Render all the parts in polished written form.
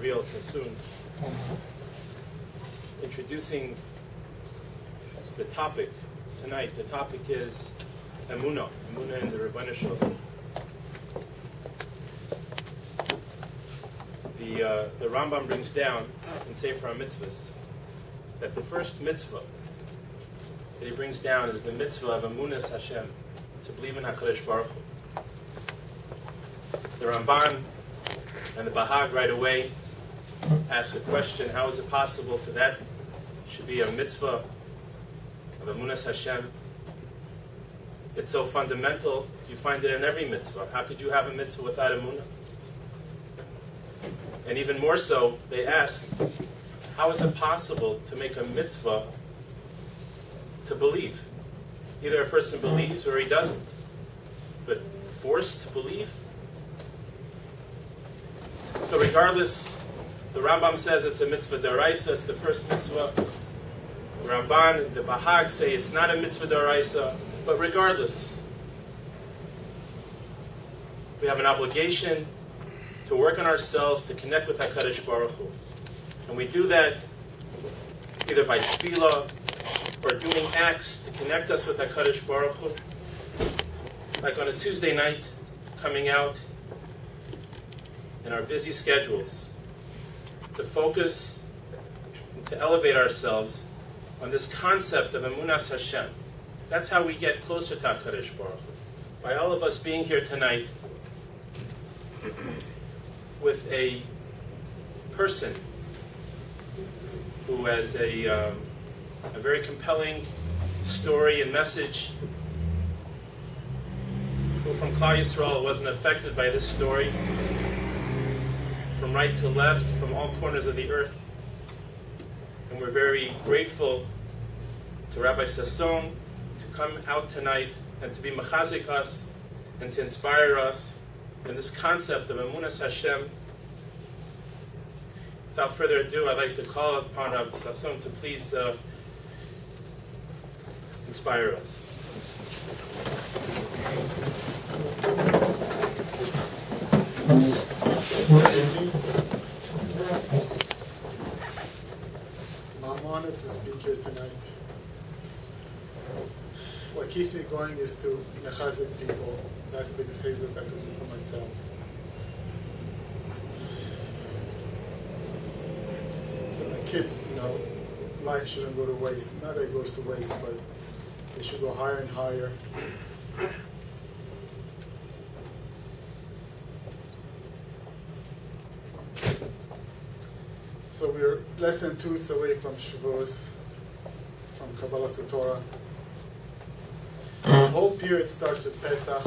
Gavriel Sassoon, introducing the topic tonight. The topic is Emunah, Emunah in the Rebbeinu Shalom. The Rambam brings down in Sefer HaMitzvahs that the first mitzvah that he brings down is the mitzvah of Emunah Hashem, to believe in HaKadosh Baruch Hu. The Ramban and the Bahag right away ask a question: how is it possible to that should be a mitzvah of Emunah Hashem? It's so fundamental, you find it in every mitzvah. How could you have a mitzvah without Emunah? And even more so, they ask, how is it possible to make a mitzvah to believe? Either a person believes or he doesn't. But forced to believe? So regardless, the Rambam says it's a mitzvah d'oraisa, it's the first mitzvah. The Ramban and the Bahag say it's not a mitzvah d'oraisa. But regardless, we have an obligation to work on ourselves to connect with HaKadosh Baruch Hu. And we do that either by tefillah or doing acts to connect us with HaKadosh Baruch Hu. Like on a Tuesday night, coming out in our busy schedules to focus and to elevate ourselves on this concept of Emunah Hashem. That's how we get closer to HaKadosh Baruch Hu. By all of us being here tonight with a person who has a very compelling story and message, who from Klal Yisrael wasn't affected by this story, from right to left, from all corners of the earth. And we're very grateful to Rabbi Sassoon to come out tonight and to be mechazik us and to inspire us in this concept of Emunah Hashem. Without further ado, I'd like to call upon Rabbi Sassoon to please inspire us. I'm honored to speak here tonight. What keeps me going is to mechazik people. That's the biggest chizuk I could do for myself. So my kids, life shouldn't go to waste. Not that it goes to waste, but they should go higher and higher. So we're less than 2 weeks away from Shavuos, from Kabbalah Torah. This whole period starts with Pesach.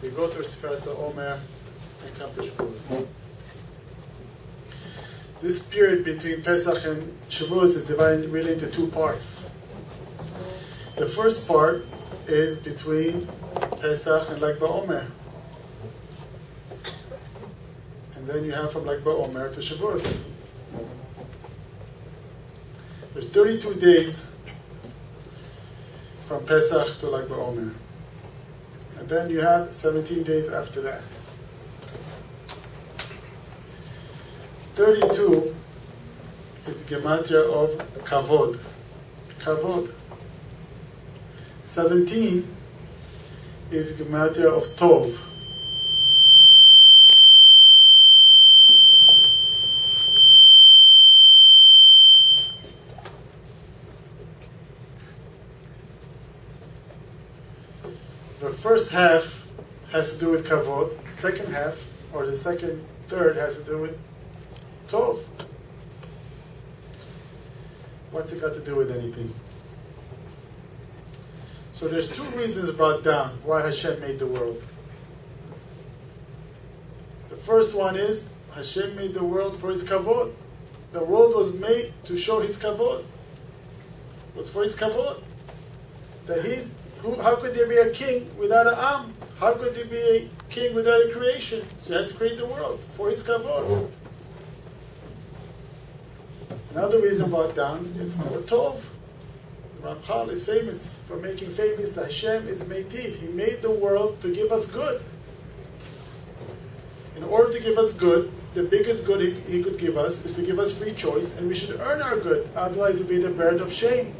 We go through Sefer Omer and come to Shavuos. This period between Pesach and Shavuos is divided really into 2 parts. The first part is between Pesach and Lag BaOmer. And then you have from Lag BaOmer to Shavuos. There's 32 days from Pesach to Lag BaOmer. And then you have 17 days after that. 32 is the gematria of kavod. Kavod. 17 is the gematria of tov. The first half has to do with kavod. Second half, or the second third, has to do with tov. What's it got to do with anything? So there's 2 reasons brought down why Hashem made the world. The first one is Hashem made the world for His kavod. The world was made to show His kavod. It was for His kavod. That how could there be a king without an am? How could there be a king without a creation? So He had to create the world for His kavod. Another reason brought down is for tov. Ramchal is famous for making famous that Hashem is meitiv. He made the world to give us good. In order to give us good, the biggest good he could give us is to give us free choice, and we should earn our good. Otherwise, we'll be the bird of shame.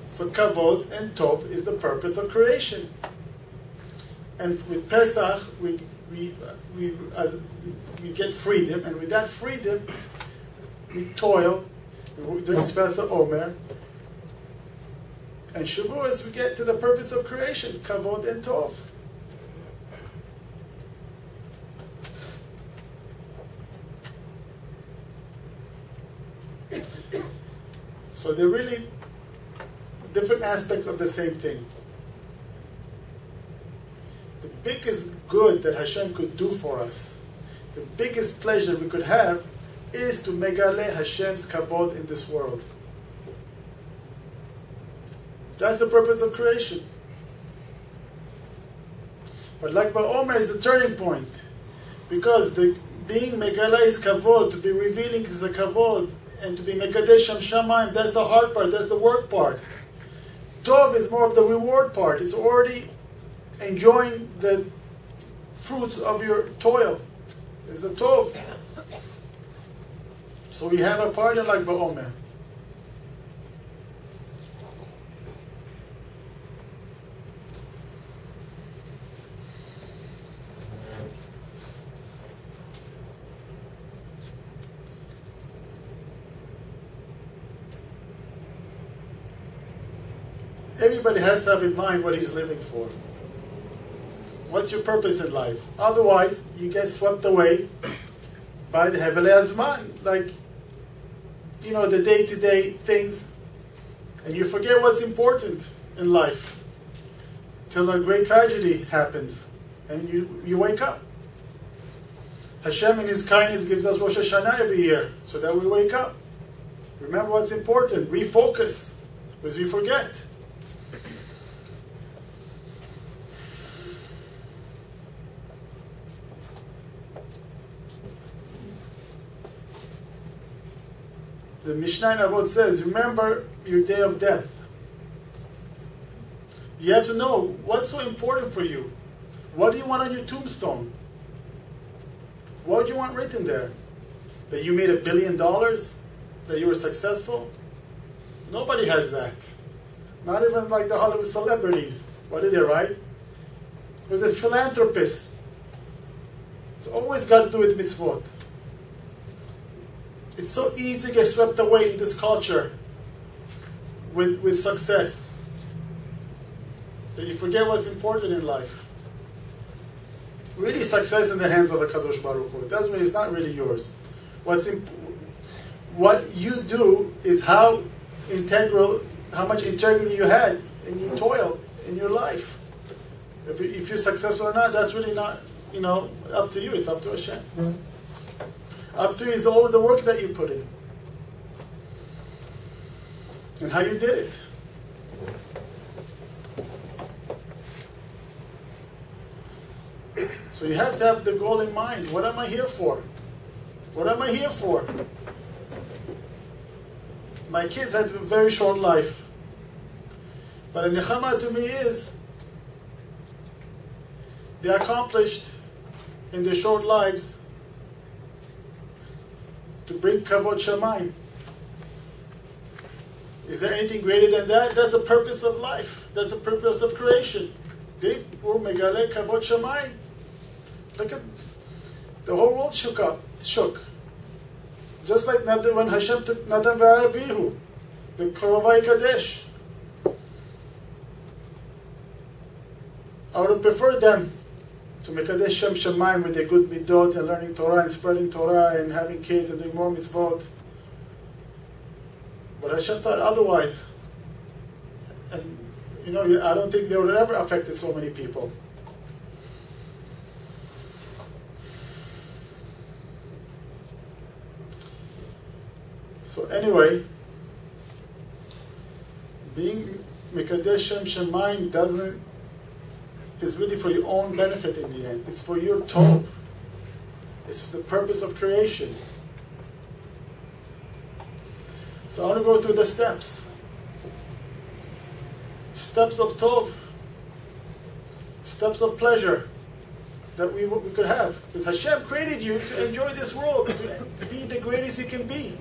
So kavod and tov is the purpose of creation. And with Pesach, we get freedom, and with that freedom, we toil. We do Sfasa Omer. And Shavuos, we get to the purpose of creation, kavod and tov. So they're really different aspects of the same thing. The biggest good that Hashem could do for us, the biggest pleasure we could have, is to megale Hashem's kavod in this world. That's the purpose of creation. But Lag BaOmer is the turning point, because being megala is kavod, to be revealing is the kavod, and to be mekadesh Shem Shamayim, that's the hard part, that's the work part. Tov is more of the reward part. It's already enjoying the fruits of your toil. It's the tov. So we have a part in Lag BaOmer. Everybody has to have in mind what he's living for. What's your purpose in life? Otherwise, you get swept away by the Hevelei Azman, like, the day-to-day things, and you forget what's important in life till a great tragedy happens, and you wake up. Hashem in His kindness gives us Rosh Hashanah every year, so that we wake up. Remember what's important, refocus, because we forget. The Mishnah in Avot says, remember your day of death. You have to know what's so important for you. What do you want on your tombstone? What do you want written there? That you made $1 billion? That you were successful? Nobody has that. Not even like the Hollywood celebrities. What did they write? It was a philanthropist. It's always got to do with mitzvot. It's so easy to get swept away in this culture with success that you forget what's important in life. Really, success in the hands of a Kadosh Baruch Hu. It doesn't mean it's not really yours. What you do is how much integrity you had in your toil in your life. If you're successful or not, that's really not up to you. It's up to Hashem. Up to you is all of the work that you put in. And how you did it. So you have to have the goal in mind. What am I here for? What am I here for? My kids had a very short life. But a nechama to me is they accomplished in their short lives to bring kavod shamayim. Is there anything greater than that? That's the purpose of life. That's the purpose of creation. They were megale kavod shamayim. Look at the whole world shook. Just like when Hashem took Nadav ve'Avihu, the Korovai Kadesh. I would have preferred them to Mekadesh Shem Shamayim with their good midot and learning Torah and spreading Torah and having kids and doing more mitzvot. But Hashem thought otherwise. And, I don't think they would have ever affected so many people. So anyway, being Mekadesh Shem Shamayim is really for your own benefit in the end. It's for your tov. It's the purpose of creation. So I want to go through the steps. Steps of tov. Steps of pleasure. that we could have. Because Hashem created you to enjoy this world, to be the greatest you can be.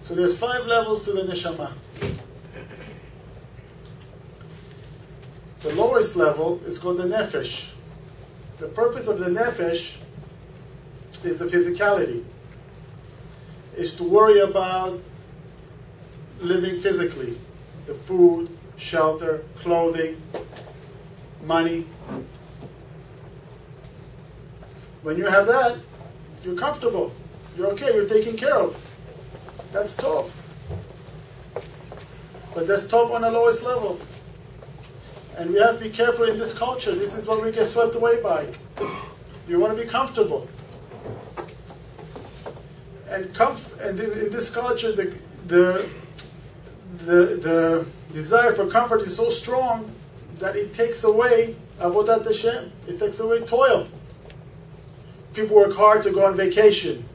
So there's 5 levels to the neshama. The lowest level is called the nefesh. The purpose of the nefesh is the physicality. Is to worry about living physically. The food, shelter, clothing, money. When you have that, you're comfortable. You're okay, you're taken care of. That's tov. But that's tov on the lowest level. And we have to be careful in this culture. This is what we get swept away by. You want to be comfortable. And in this culture, the desire for comfort is so strong that it takes away avodat Hashem. It takes away toil. People work hard to go on vacation.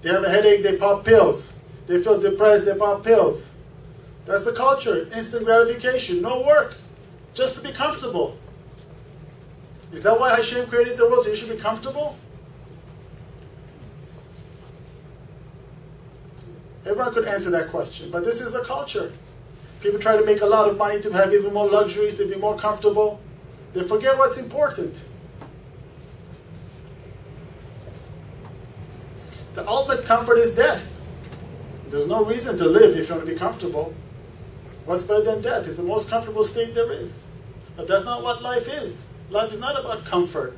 They have a headache, they pop pills. They feel depressed, they pop pills. That's the culture. Instant gratification, no work. Just to be comfortable. Is that why Hashem created the world, so you should be comfortable? Everyone could answer that question, but this is the culture. People try to make a lot of money to have even more luxuries, to be more comfortable. They forget what's important. The ultimate comfort is death. There's no reason to live if you want to be comfortable. What's better than death? It's the most comfortable state there is. But that's not what life is. Life is not about comfort.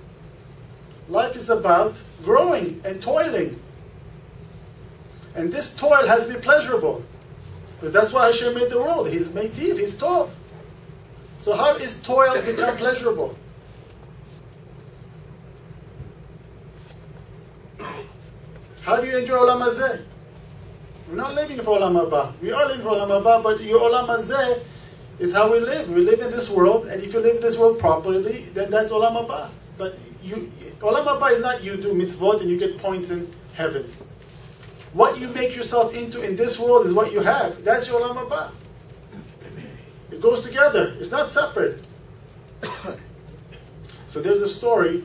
Life is about growing and toiling. And this toil has to be pleasurable. Because that's why Hashem made the world. He's meitiv, He's tov. So how is toil become pleasurable? How do you enjoy Olam Hazeh? We're not living for Olam Haba. We are living for Olam Haba, but your Olam Hazeh is how we live. We live in this world, and if you live this world properly, then that's Olam Haba. But Olam Haba is not you do mitzvot and you get points in heaven. What you make yourself into in this world is what you have. That's your Olam Haba. It goes together. It's not separate. So there's a story.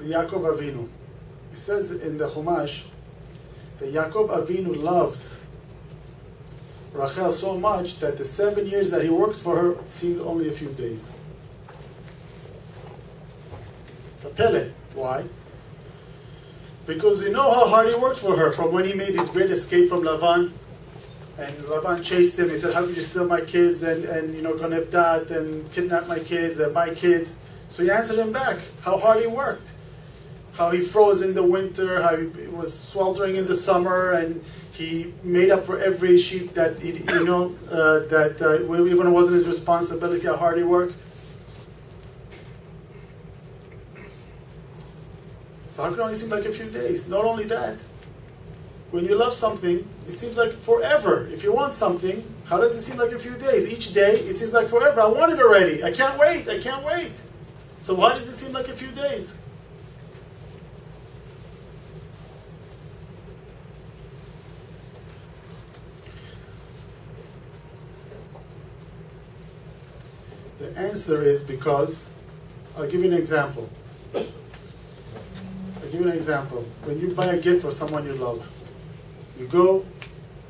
Yaakov Avinu. It says in the Chumash that Yaakov Avinu loved Rachel so much that the 7 years that he worked for her seemed only a few days. It's a pele. Why? Because you know how hard he worked for her from when he made his great escape from Lavan. And Lavan chased him. He said, how could you steal my kids and gonna have that and kidnap my kids and my kids? So he answered him back how hard he worked. How he froze in the winter, how he was sweltering in the summer, and he made up for every sheep that even it wasn't his responsibility, how hard he worked. So how can it only seem like a few days? Not only that, when you love something, it seems like forever. If you want something, how does it seem like a few days? Each day, it seems like forever. I want it already. I can't wait. I can't wait. So why does it seem like a few days? The answer is because, I'll give you an example. When you buy a gift for someone you love, you go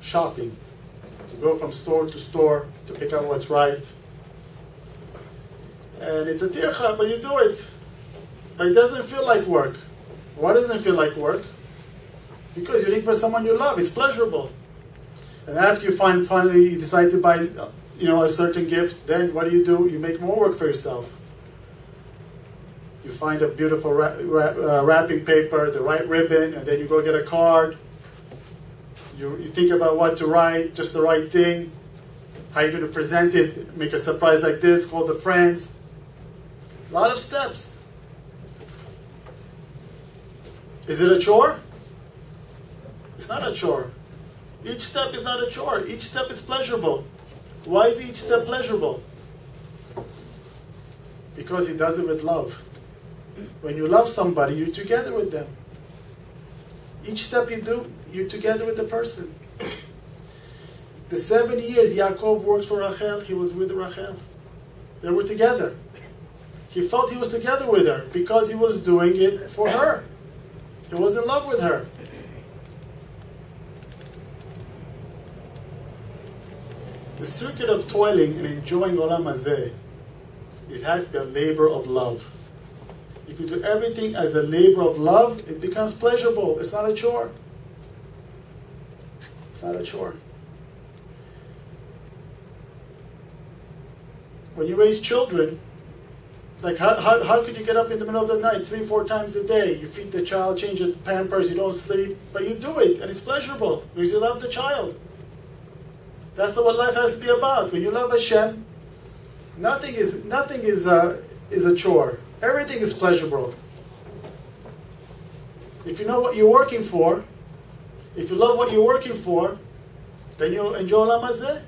shopping. You go from store to store to pick out what's right. And it's a tircha, but you do it. But it doesn't feel like work. Why doesn't it feel like work? Because you're doing for someone you love. It's pleasurable. And after you finally you decide to buy a certain gift, then what do? You make more work for yourself. You find a beautiful wrapping paper, the right ribbon, and then you go get a card. You think about what to write, just the right thing. How you're going to present it, make a surprise like this, call the friends. A lot of steps. Is it a chore? It's not a chore. Each step is not a chore. Each step is pleasurable. Why is each step pleasurable? Because he does it with love. When you love somebody, you're together with them. Each step you do, you're together with the person. The 7 years Yaakov worked for Rachel, he was with Rachel. They were together. He felt he was together with her because he was doing it for her. He was in love with her. The circuit of toiling and enjoying Olam Hazeh, it has to be a labor of love. If you do everything as a labor of love, it becomes pleasurable. It's not a chore. It's not a chore. When you raise children, like how could you get up in the middle of the night 3-4 times a day? You feed the child, change the pampers, you don't sleep, but you do it, and it's pleasurable because you love the child. That's what life has to be about. When you love Hashem, nothing is a chore. Everything is pleasurable. If you know what you're working for, if you love what you're working for, then you'll enjoy Olam Hazeh.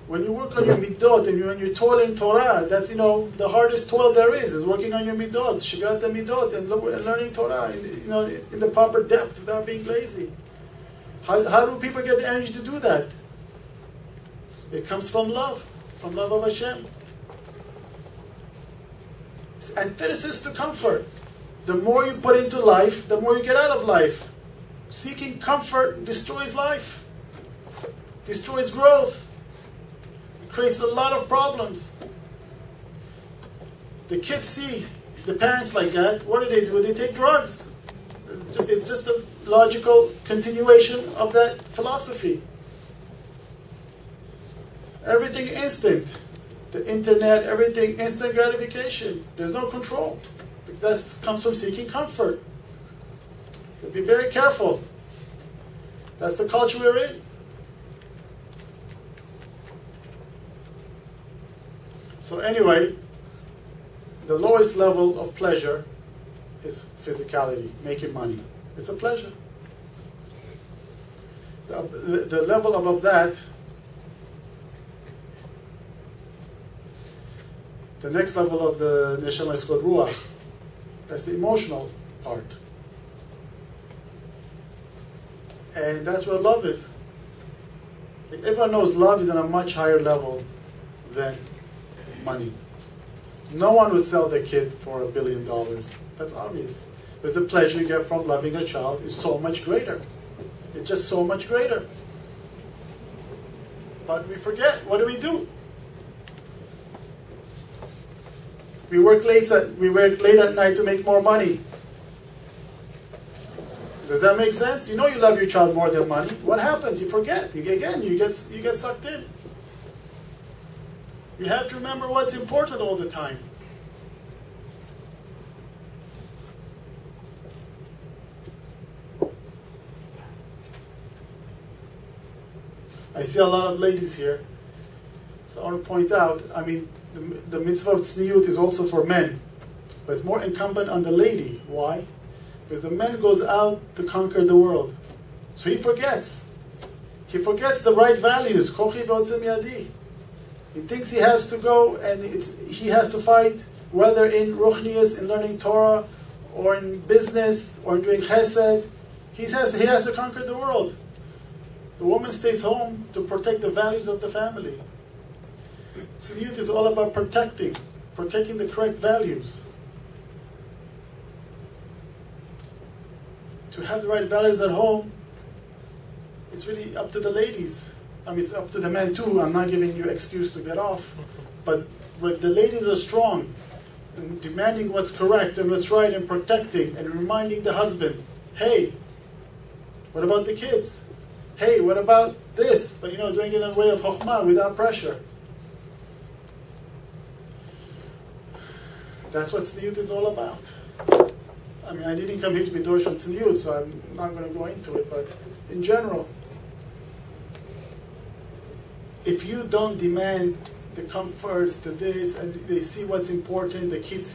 When you work on your midot and when you toil in Torah, that's the hardest toil there is working on your midot, shigat the midot, and learning Torah in the proper depth without being lazy. How do people get the energy to do that? It comes from love of Hashem. It's antithesis to comfort. The more you put into life, the more you get out of life. Seeking comfort destroys life, destroys growth. Creates a lot of problems. The kids see the parents like that. What do? They take drugs. It's just a logical continuation of that philosophy. Everything instant. The internet, everything instant gratification. There's no control. That comes from seeking comfort. So be very careful. That's the culture we're in. So anyway, the lowest level of pleasure is physicality, making money. It's a pleasure. The level above that, the next level of the neshama is called ruach. That's the emotional part. And that's where love is. Like everyone knows love is on a much higher level than money. No one would sell their kid for $1 billion. That's obvious. Because the pleasure you get from loving a child is so much greater. It's just so much greater. But we forget. What do? We work late at night to make more money. Does that make sense? You know you love your child more than money. What happens? You forget. You get sucked in. You have to remember what's important all the time. I see a lot of ladies here. So I want to point out, the mitzvah of tzniut is also for men. But it's more incumbent on the lady. Why? Because the man goes out to conquer the world. So he forgets. He forgets the right values. Kochi v'otzem yadi. He thinks he has to go and he has to fight, whether in ruchnias, in learning Torah, or in business, or in doing chesed. He has to conquer the world. The woman stays home to protect the values of the family. Tzniut is all about protecting the correct values. To have the right values at home, it's really up to the ladies. It's up to the men too. I'm not giving you an excuse to get off. But the ladies are strong in demanding what's correct and what's right and protecting and reminding the husband, hey, what about the kids? Hey, what about this? But doing it in a way of chokhmah, without pressure. That's what tzniut is all about. I didn't come here to be dorshan tzniut, so I'm not going to go into it, but in general, if you don't demand the comforts, the this, and they see what's important, the kids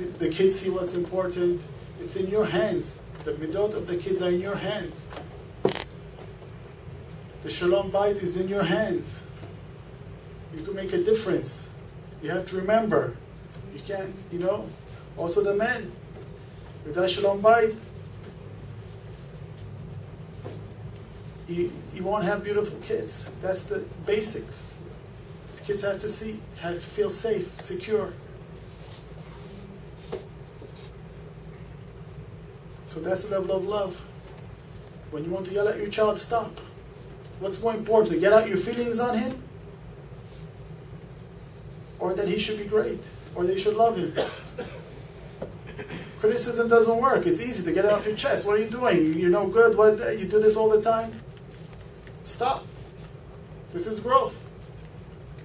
see what's important, it's in your hands. The midot of the kids are in your hands. The shalom bayit is in your hands. You can make a difference. You have to remember. You can't, also the men. Without Shalom Bayit, you won't have beautiful kids. That's the basics. The kids have to feel safe, secure. So that's the level of love. When you want to yell at your child, stop. What's more important, to get out your feelings on him? Or that he should be great? Or that you should love him? Criticism doesn't work. It's easy to get it off your chest. What are you doing? You're no good. What, you do this all the time? Stop. This is growth.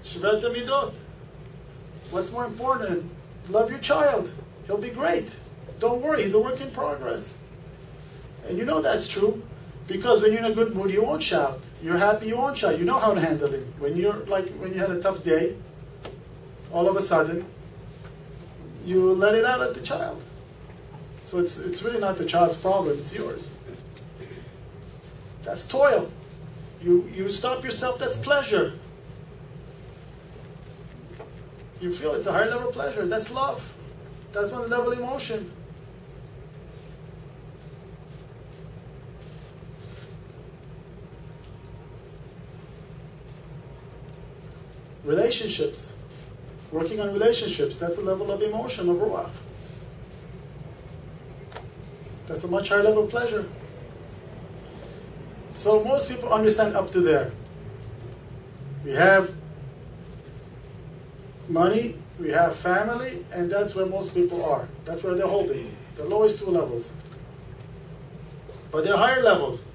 Shivrat Midot. What's more important? Love your child. He'll be great. Don't worry. He's a work in progress. And you know that's true. Because when you're in a good mood, you won't shout. You're happy, you won't shout. You know how to handle it. When you had a tough day, all of a sudden, you let it out at the child. So it's really not the child's problem, it's yours. That's toil. You stop yourself, that's pleasure. You feel it's a higher level pleasure, that's love. That's on the level of emotion. Relationships. Working on relationships, that's the level of emotion, of ruach. That's a much higher level of pleasure. So most people understand up to there. We have money, we have family, and that's where most people are. That's where they're holding, the lowest two levels. But there are higher levels.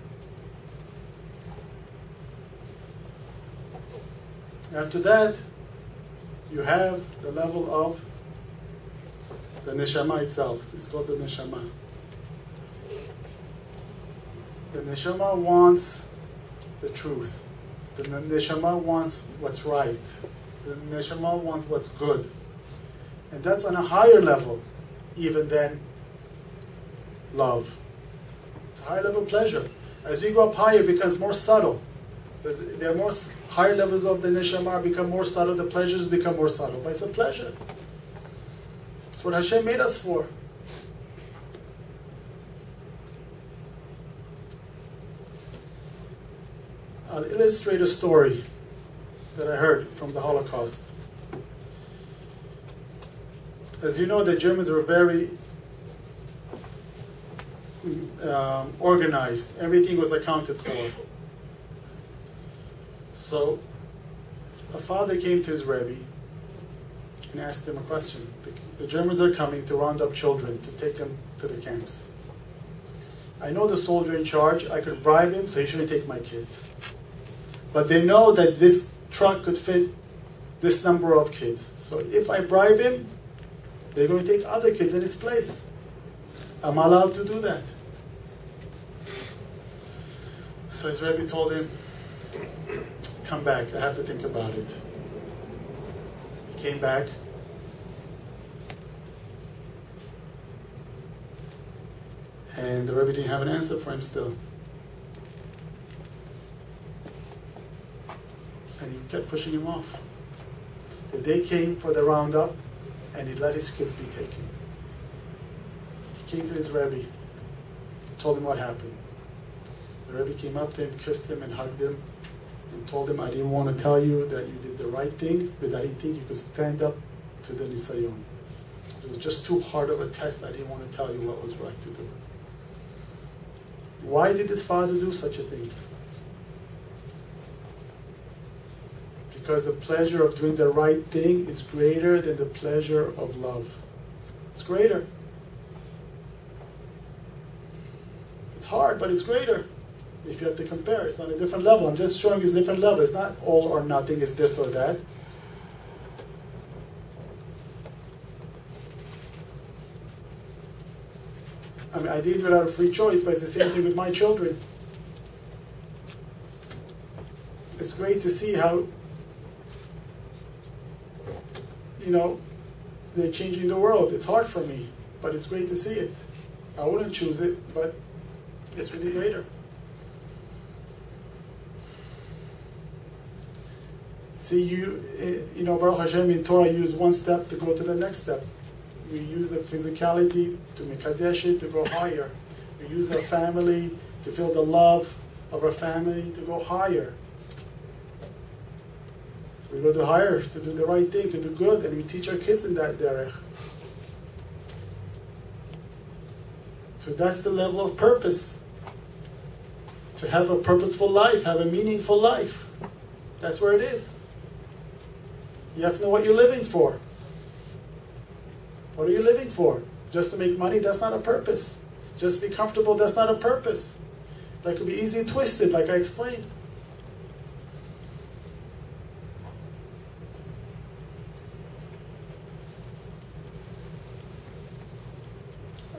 After that, you have the level of the neshama itself. It's called the neshama. The neshama wants the truth. The neshama wants what's right. The neshama wants what's good. And that's on a higher level even than love. It's a higher level of pleasure. As you go up higher, it becomes more subtle. There are more higher levels of the neshama become more subtle, the pleasures become more subtle. But it's a pleasure. It's what Hashem made us for. I'll illustrate a story that I heard from the Holocaust. As you know, the Germans were very organized. Everything was accounted for. So, a father came to his Rebbe and asked him a question. The Germans are coming to round up children, to take them to the camps. I know the soldier in charge. I could bribe him, so he shouldn't take my kids. But they know that this truck could fit this number of kids. So if I bribe him, they're going to take other kids in his place. I'm allowed to do that. So his Rebbe told him, come back, I have to think about it. He came back. And the Rebbe didn't have an answer for him still. And he kept pushing him off. The day came for the roundup, and he let his kids be taken. He came to his Rebbe, told him what happened. The Rebbe came up to him, kissed him, and hugged him, and told him, I didn't want to tell you that you did the right thing, because I didn't think you could stand up to the Nisayon. It was just too hard of a test. I didn't want to tell you what was right to do. Why did his father do such a thing? Because the pleasure of doing the right thing is greater than the pleasure of love. It's greater. It's hard, but it's greater. If you have to compare, it's on a different level. I'm just showing it's different level. It's not all or nothing, it's this or that. I mean, I did without a free choice, but it's the same thing with my children. It's great to see how, you know, they're changing the world. It's hard for me, but it's great to see it. I wouldn't choose it, but it's really greater. See, you know, Baruch Hashem in Torah, use one step to go to the next step. we use the physicality to mekadesh it, to go higher. We use our family to feel the love of our family, to go higher. So we go to higher, to do the right thing, to do good, and we teach our kids in that derech. So that's the level of purpose. To have a purposeful life, have a meaningful life. That's where it is. You have to know what you're living for. What are you living for? Just to make money? That's not a purpose. Just to be comfortable? That's not a purpose. That could be easily twisted, like I explained.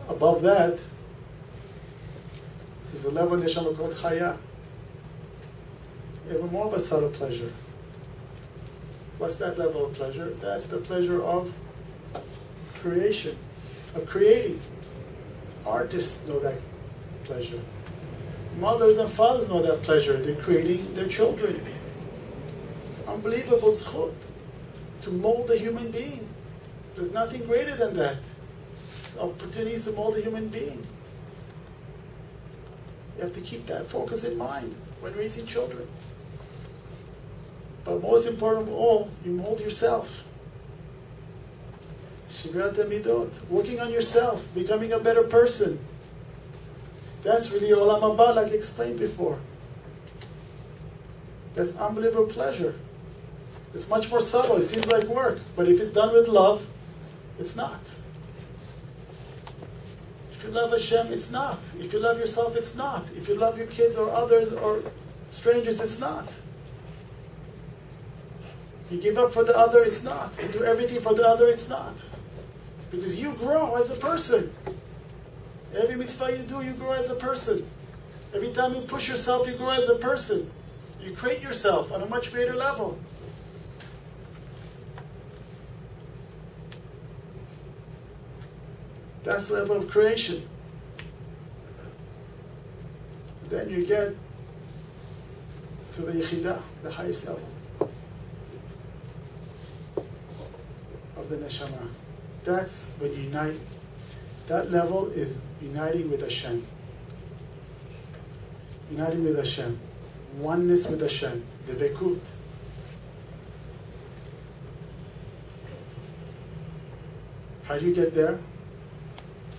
Above that is the level of neshama called chaya. Even more of a subtle pleasure. What's that level of pleasure? That's the pleasure of creation, of creating. Artists know that pleasure. Mothers and fathers know that pleasure. They're creating their children. It's unbelievable zchut to mold a human being. There's nothing greater than that. Opportunities to mold a human being. You have to keep that focus in mind when raising children. But most important of all, you mold yourself. Shivrat midot, working on yourself, becoming a better person. That's really olam haba, like I explained before. That's unbelievable pleasure. It's much more subtle. It seems like work, but if it's done with love, it's not. If you love Hashem, it's not. If you love yourself, it's not. If you love your kids or others or strangers, it's not. You give up for the other, it's not. You do everything for the other, it's not. Because you grow as a person. Every mitzvah you do, you grow as a person. Every time you push yourself, you grow as a person. You create yourself on a much greater level. That's the level of creation. Then you get to the yichidah, the highest level of the neshama. That's when you unite. That level is uniting with Hashem. Uniting with Hashem. Oneness with Hashem. The vekut. How do you get there?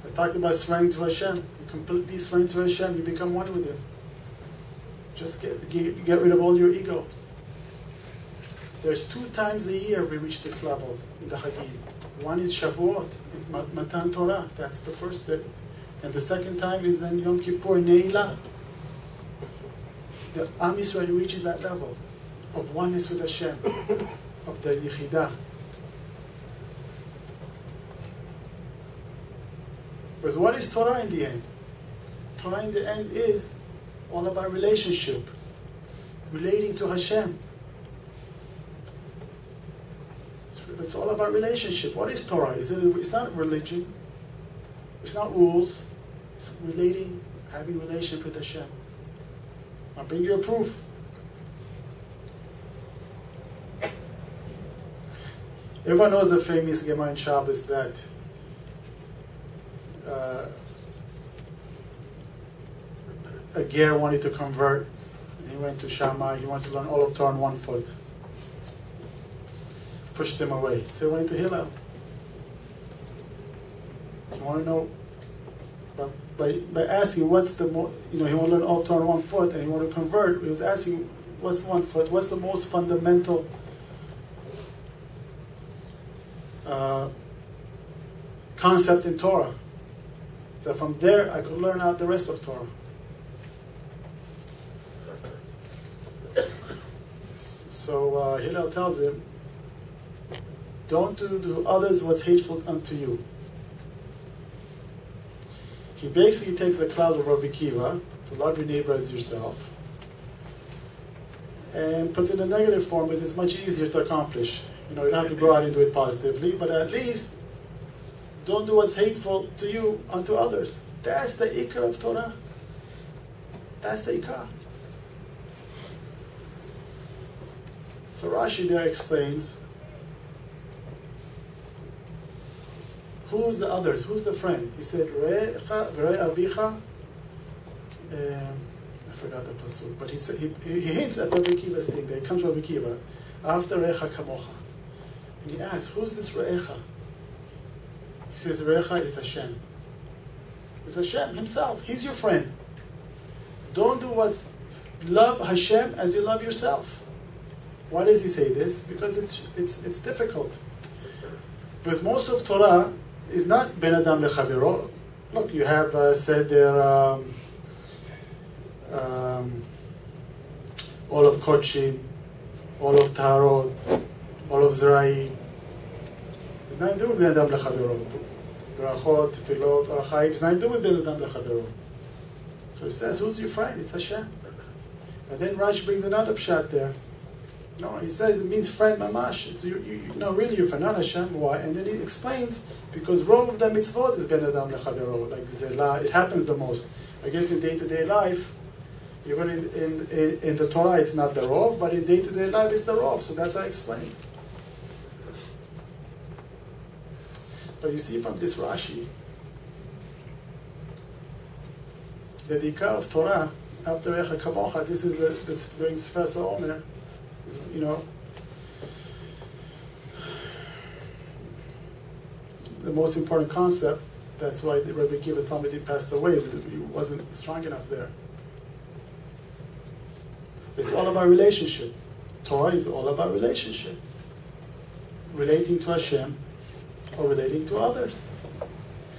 I talked about surrendering to Hashem. You completely surrender to Hashem. You become one with Him. Just get rid of all your ego. There's 2 times a year we reach this level in the Hagim. One is Shavuot, Matan Torah. That's the first day. And the second time is then Yom Kippur, Ne'ilah. The Am Yisrael reaches that level of oneness with Hashem, of the Yechidah. Because what is Torah in the end? Torah in the end is all about relationship, relating to Hashem. It's all about relationship. What is Torah? It's not religion. It's not rules. It's relating, having a relationship with Hashem. I'll bring you a proof. Everyone knows the famous Gemara in Shabbos that a ger wanted to convert, and he went to Shammai. He wanted to learn all of Torah on 1 foot. Pushed him away. So he went to Hillel. You want to know, by asking what's the more, he want to learn all of Torah on 1 foot, and he want to convert. He was asking, what's 1 foot? What's the most fundamental concept in Torah? So from there, I could learn out the rest of Torah. So Hillel tells him, don't do to others what's hateful unto you. He basically takes the cloud of Rabbi Akiva, to love your neighbor as yourself, and puts it in a negative form because it's much easier to accomplish. You don't have to go out and do it positively, but at least don't do what's hateful to you unto others. That's the ikar of Torah. That's the ikar. So Rashi there explains, who's the others? Who's the friend? He said, Re'echa v're avicha. I forgot the pasuk, but he said he hints at Rabbi Akiva's thing there. It comes Rabbi Akiva after Re'echa kamocha, and he asks, "Who's this Re'echa?" He says, "Re'echa is Hashem. It's Hashem Himself. He's your friend. Don't do what's love Hashem as you love yourself." Why does he say this? Because it's difficult. Because most of Torah is not Ben Adam lechavero. Look, you have Seder. All of Kodshim, all of Taharot, all of Zeraim. It's nothing to do with Ben Adam Lechavero. Brachot, Tefillot, Orachaim. It's nothing to do with Ben Adam Lechavero. So it says, who's your friend? It's Hashem. And then Rashi brings another pshat there. No, he says it means friend mamash. It's really your friend, not Hashem. Why? And then he explains, because role of the mitzvot is Ben Adam Lechavero, like Zelah. It happens the most. I guess in day-to-day life, even in the Torah, it's not the rov, but in day-to-day life, it's the rov. So that's how I explained. But you see from this Rashi that the ikar of Torah after Re'echa Kamocha, this is during Sfas Omer, the most important concept. That's why the Rabbi Akiva Talmud passed away. He wasn't strong enough there. It's all about relationship. Torah is all about relationship. Relating to Hashem or relating to others.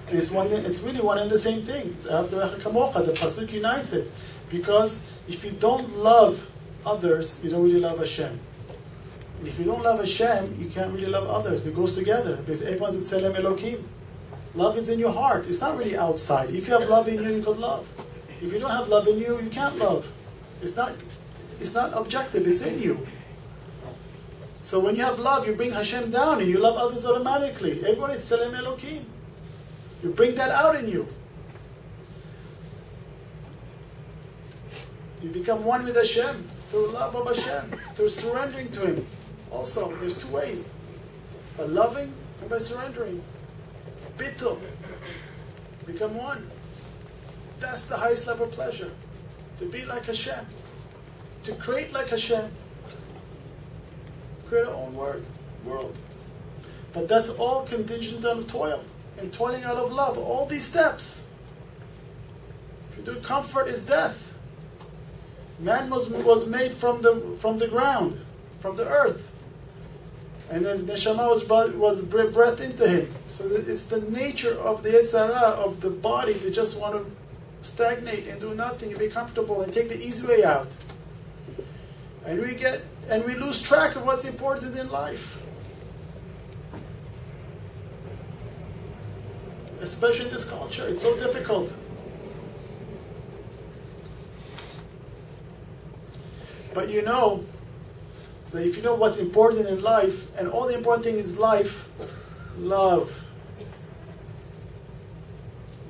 And it's really one and the same thing. It's after Re'echa Kamocha, the pasuk unites it. Because if you don't love others, you don't really love Hashem. And if you don't love Hashem, you can't really love others. It goes together. Because everyone's at Tselem Elokim. Love is in your heart. It's not really outside. If you have love in you, you could love. If you don't have love in you, you can't love. It's not objective. It's in you. So when you have love, you bring Hashem down and you love others automatically. Everybody is Tselem Elokim. You bring that out in you. You become one with Hashem through love of Hashem, through surrendering to Him. Also, there's two ways. By loving and by surrendering. Bittul. Become one. That's the highest level of pleasure. To be like Hashem. To create like Hashem. Create our own world. But that's all contingent on toil. And toiling out of love. All these steps. If you do comfort is death. Man was made from the ground. From the earth. And as neshama was breathed into him. So it's the nature of the Yetzer Hara, of the body, to just want to stagnate and do nothing and be comfortable and take the easy way out. And we lose track of what's important in life. Especially in this culture. It's so difficult. But you know that if you know what's important in life, and all the important thing is life, love,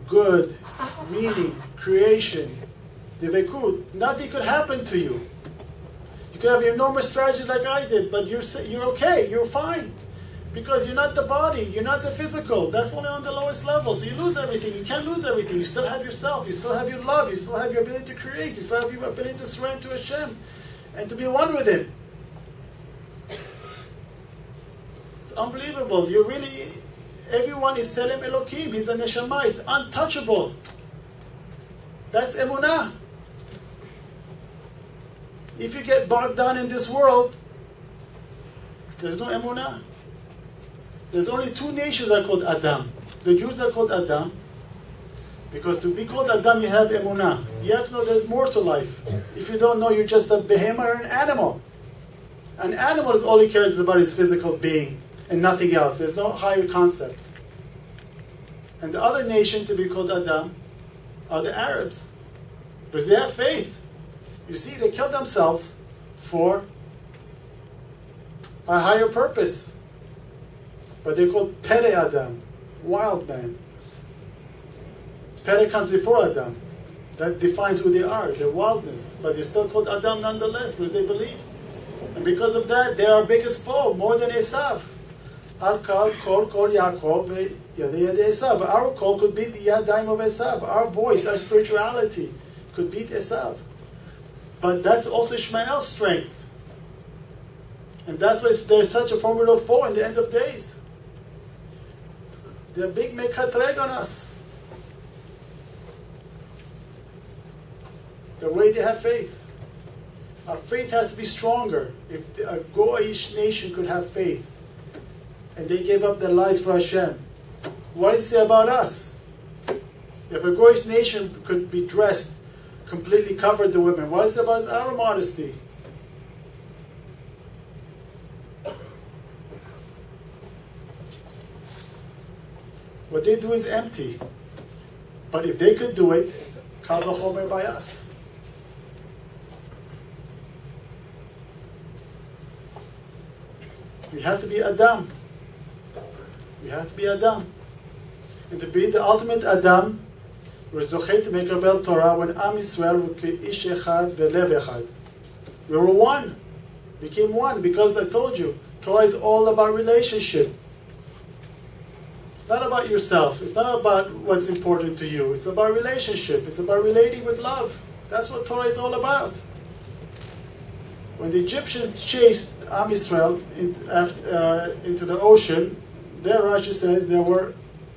good, meaning, creation, devekut, nothing could happen to you. You could have an enormous tragedy like I did, but you're okay, you're fine. Because you're not the body, you're not the physical. That's only on the lowest level. So you lose everything. You can't lose everything. You still have yourself. You still have your love. You still have your ability to create. You still have your ability to surrender to Hashem and to be one with Him. It's unbelievable. Everyone is Tselem Elokim. He's a neshama. It's untouchable. That's Emunah. If you get bogged down in this world, there's no Emunah. There's only two nations that are called Adam. The Jews are called Adam. Because to be called Adam, you have Emunah. You have to know there's more to life. If you don't know, you're just a behemoth or an animal. An animal is all he cares about his physical being and nothing else. There's no higher concept. And the other nation to be called Adam are the Arabs. Because they have faith. You see, they killed themselves for a higher purpose. But they're called Pere Adam, wild man. Pere comes before Adam. That defines who they are, their wildness. But they're still called Adam nonetheless, because they believe. And because of that, they're our biggest foe, more than Esav. Al Kal Kol Kol Yaakov Yadei Yadei Esav. Our call could beat the Yadayim of Esav. Our voice, our spirituality could beat Esav. But that's also Ishmael's strength. And that's why there's such a formidable foe in the end of days. They're big mekatreg on us. The way they have faith. Our faith has to be stronger. If a Goyish nation could have faith, and they gave up their lives for Hashem, what does it say about us? If a Goyish nation could be dressed, completely covered the women, what is it about our modesty? What they do is empty. But if they could do it, kal v'chomer by us. We have to be Adam. We have to be Adam. And to be the ultimate Adam, we're zochei to make our bel Torah when Am Yisrael were ish echad v'lev echad. We were one. We became one because I told you, Torah is all about relationship. It's not about yourself. It's not about what's important to you. It's about relationship. It's about relating with love. That's what Torah is all about. When the Egyptians chased Am Yisrael into the ocean, there Rashi says there were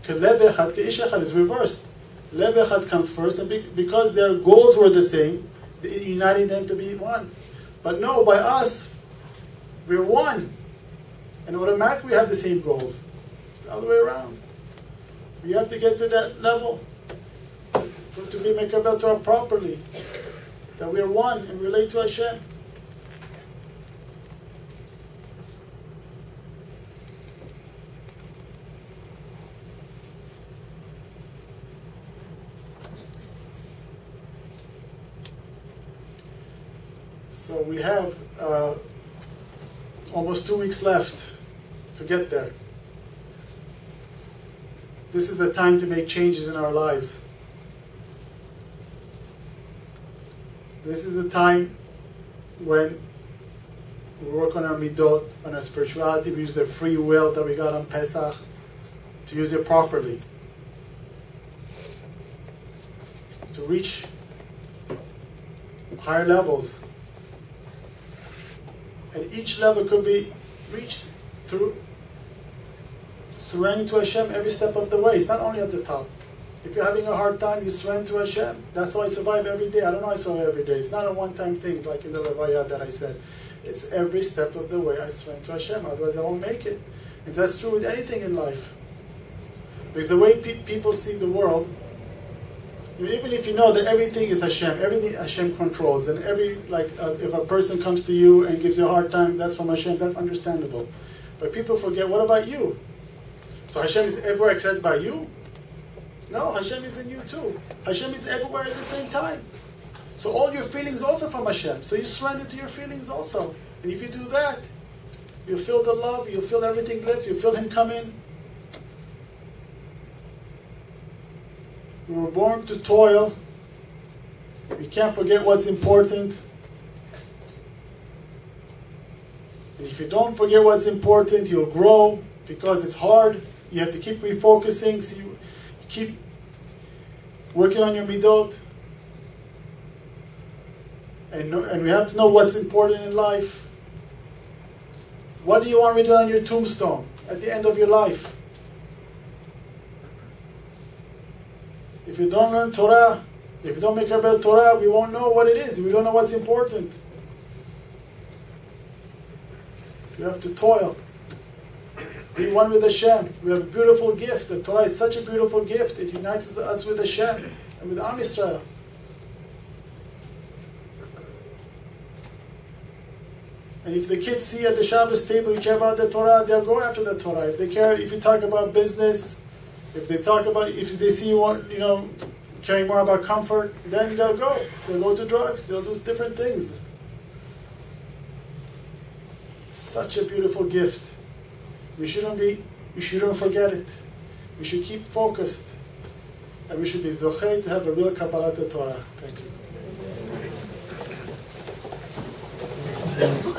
lev echad, ke'ish echad is reversed. Lev echad comes first, and because their goals were the same, uniting them to be one. But no, by us, we're one. And automatically we have the same goals. It's the other way around. We have to get to that level to be Mekabel Torah properly. That we're one and relate to Hashem. So we have almost 2 weeks left to get there. This is the time to make changes in our lives. This is the time when we work on our midot, on our spirituality. We use the free will that we got on Pesach to use it properly. To reach higher levels. And each level could be reached through surrendering to Hashem every step of the way. It's not only at the top. If you're having a hard time, you surrender to Hashem. That's how I survive every day. I don't know how I survive every day. It's not a one-time thing like in the Levaya that I said. It's every step of the way I surrender to Hashem. Otherwise I won't make it. And that's true with anything in life. Because the way people see the world, even if you know that everything is Hashem, everything Hashem controls, and if a person comes to you and gives you a hard time, that's from Hashem, that's understandable. But people forget, what about you? So Hashem is everywhere except by you? No, Hashem is in you too. Hashem is everywhere at the same time. So all your feelings also from Hashem. So you surrender to your feelings also. And if you do that, you feel the love, you feel everything lifts, you feel Him come in. We were born to toil. We can't forget what's important. And if you don't forget what's important, you'll grow because it's hard. You have to keep refocusing. So you keep working on your midot. And we have to know what's important in life. What do you want written on your tombstone at the end of your life? If you don't learn Torah, if you don't make about Torah, we won't know what it is. We don't know what's important. We have to toil. Be one with Hashem. We have a beautiful gift. The Torah is such a beautiful gift. It unites us with Hashem and with Am Yisrael. And if the kids see at the Shabbos table you care about the Torah, they'll go after the Torah. If you talk about business, if they see you caring more about comfort, then they'll go. They'll go to drugs. They'll do different things. Such a beautiful gift. We shouldn't forget it. We should keep focused. And we should be zochei to have a real Kabbalat Torah. Thank you.